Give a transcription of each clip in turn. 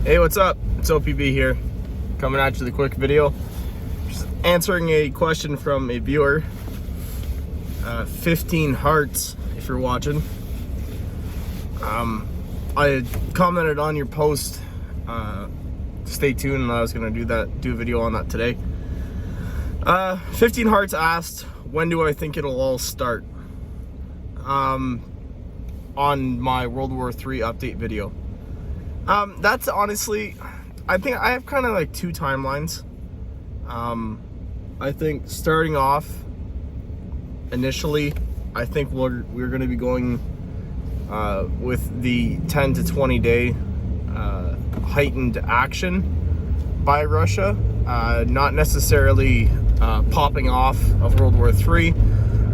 Hey, what's up? It's OPB here, coming at you with a quick video. Just answering a question from a viewer. 15 hearts, if you're watching. I commented on your post. Stay tuned, and I was gonna do a video on that today. 15 hearts asked, when do I think it'll all start? On my World War III update video. That's honestly, I think I have kind of like two timelines. I think starting off initially, I think we're going to be going with the 10 to 20 day heightened action by Russia, not necessarily popping off of World War III.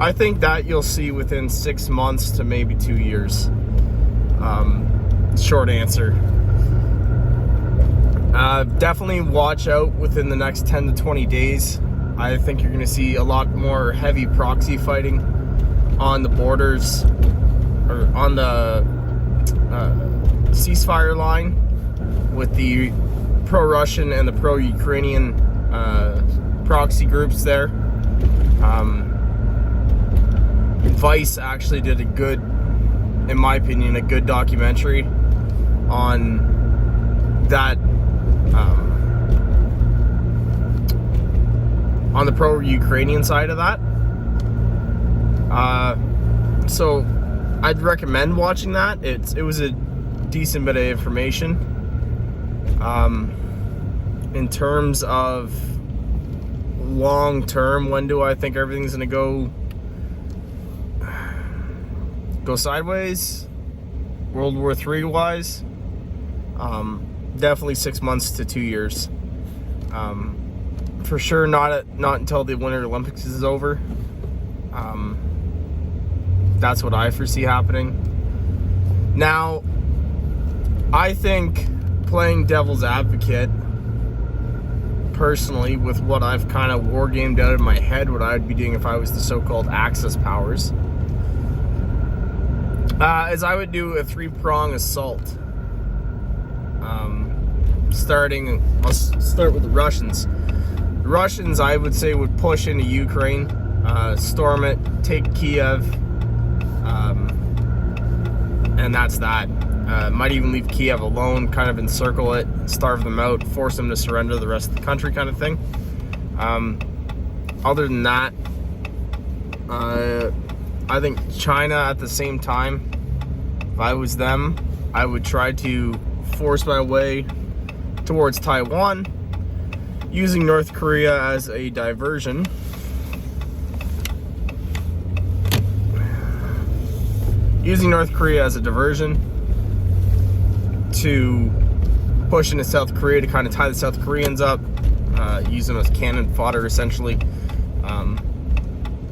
I think that you'll see within 6 months to maybe 2 years. Short answer. Definitely watch out within the next 10 to 20 days. I think you're going to see a lot more heavy proxy fighting on the borders, or on the ceasefire line with the pro-Russian and the pro-Ukrainian proxy groups there. Vice actually did in my opinion, a good documentary on that, on the pro-Ukrainian side of that. So I'd recommend watching that. It was a decent bit of information. In terms of long term, when do I think everything's gonna go sideways, World War III wise? Definitely 6 months to 2 years. For sure not until the Winter Olympics is over. That's what I foresee happening. Now, I think, playing devil's advocate, personally, with what I've kind of wargamed out in my head, what I would be doing if I was the so-called Axis powers, is I would do a three-prong assault. I'll start with the Russians. The Russians, I would say, would push into Ukraine, storm it, take Kiev, and that's that. Might even leave Kiev alone, kind of encircle it, starve them out, force them to surrender the rest of the country, kind of thing. Other than that, I think China, at the same time, if I was them, I would try to force my way towards Taiwan, using North Korea as a diversion. To push into South Korea, to kind of tie the South Koreans up, use them as cannon fodder, essentially.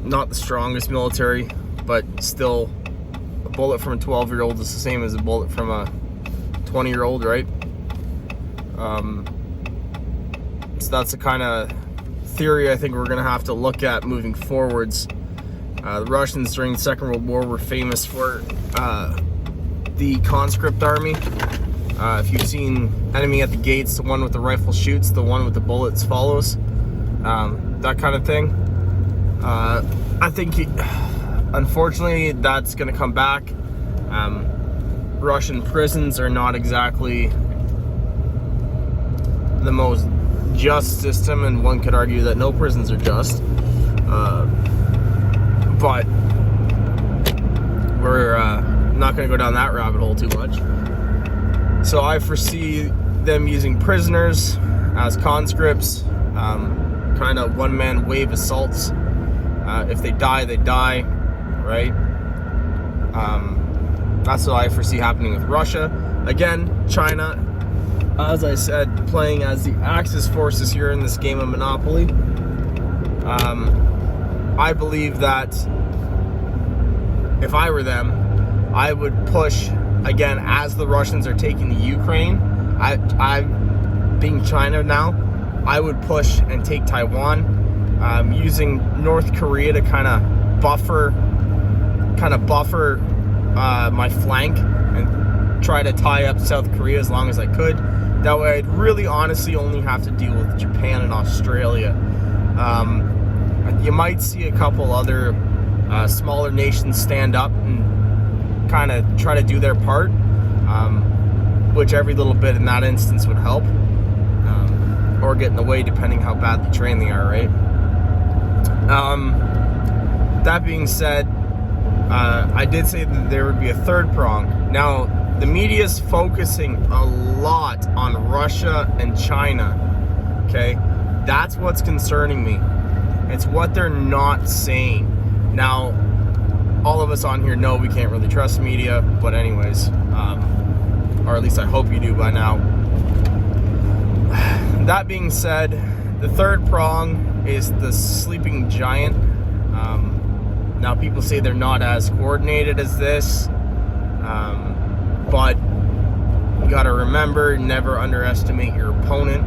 Not the strongest military, but still, a bullet from a 12-year-old is the same as a bullet from a 20-year-old, right? So that's the kind of theory I think we're going to have to look at moving forwards. The Russians during the Second World War were famous for the conscript army. If you've seen Enemy at the Gates, the one with the rifle shoots, the one with the bullets follows, that kind of thing. I think, unfortunately, that's going to come back. Russian prisons are not exactly the most just system, and one could argue that no prisons are just. But we're not going to go down that rabbit hole too much. So I foresee them using prisoners as conscripts, kind of one-man wave assaults. If they die, they die, right? That's what I foresee happening with Russia. Again, China, as I said, playing as the Axis forces here in this game of Monopoly. I believe that if I were them, I would push, again, as the Russians are taking the Ukraine. I being China now, I would push and take Taiwan, using North Korea to kind of buffer my flank, and try to tie up South Korea as long as I could. That way I'd really honestly only have to deal with Japan and Australia. You might see a couple other smaller nations stand up and kind of try to do their part, which every little bit in that instance would help, or get in the way depending how badly trained they are, right? That being said, I did say that there would be a third prong. Now, the media is focusing a lot on Russia and China, okay? That's what's concerning me. It's what they're not saying. Now, all of us on here know we can't really trust media, but anyways, or at least I hope you do by now. That being said, the third prong is the sleeping giant. Now, people say they're not as coordinated as this, but you gotta remember, never underestimate your opponent,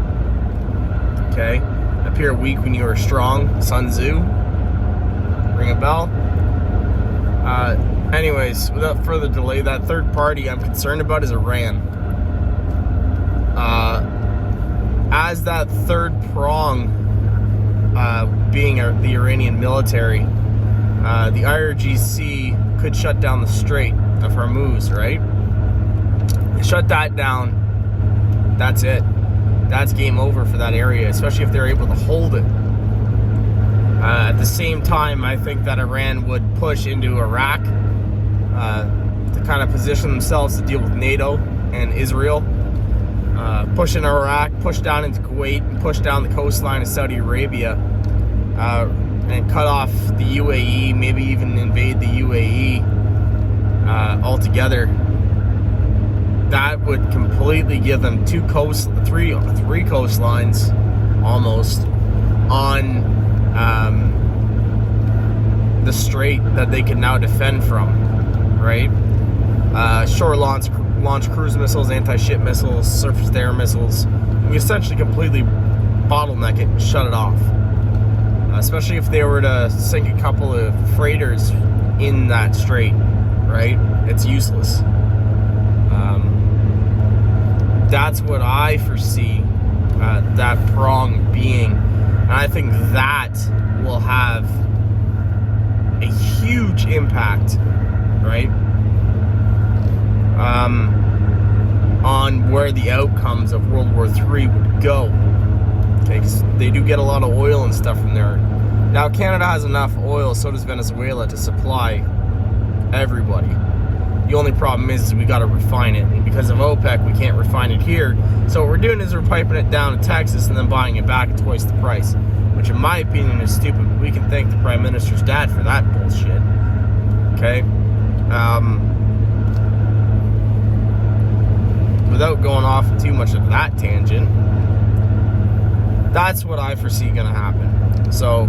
okay? Appear weak when you are strong. Sun Tzu. Ring a bell? Anyways, without further delay, that third party I'm concerned about is Iran. As that third prong, being the Iranian military, the IRGC could shut down the Strait of Hormuz, right? Shut that down, that's it. That's game over for that area, especially if they're able to hold it. At the same time, I think that Iran would push into Iraq to kind of position themselves to deal with NATO and Israel. Push in Iraq, push down into Kuwait, and push down the coastline of Saudi Arabia, and cut off the UAE, maybe even invade the UAE altogether. That would completely give them three coastlines almost on the strait that they can now defend from, right? Shore launch cruise missiles, anti-ship missiles, surface-to-air missiles. We essentially completely bottleneck it and shut it off. Especially if they were to sink a couple of freighters in that strait, right? It's useless. That's what I foresee that prong being. And I think that will have a huge impact, right? On where the outcomes of World War III would go. Okay, 'cause they do get a lot of oil and stuff from there. Now, Canada has enough oil, so does Venezuela, to supply everybody. The only problem is we got to refine it, and because of OPEC, we can't refine it here. So what we're doing is we're piping it down to Texas and then buying it back at twice the price, which in my opinion is stupid. We can thank the Prime Minister's dad for that bullshit. Okay? Without going off too much of that tangent, that's what I foresee going to happen. So,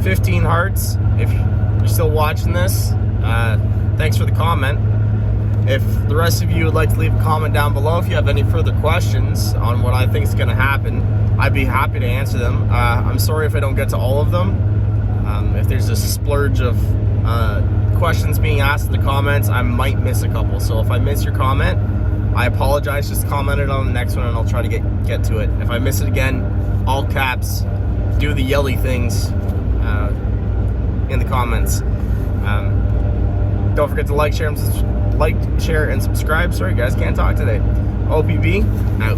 15 hearts, if you're still watching this, thanks for the comment. If the rest of you would like to leave a comment down below, if you have any further questions on what I think is going to happen, I'd be happy to answer them. I'm sorry if I don't get to all of them. If there's a splurge of questions being asked in the comments, I might miss a couple. So if I miss your comment, I apologize. Just comment it on the next one and I'll try to get to it. If I miss it again, all caps, do the yelly things in the comments. Don't forget to like, share, and subscribe. Sorry guys, can't talk today. OPB, out.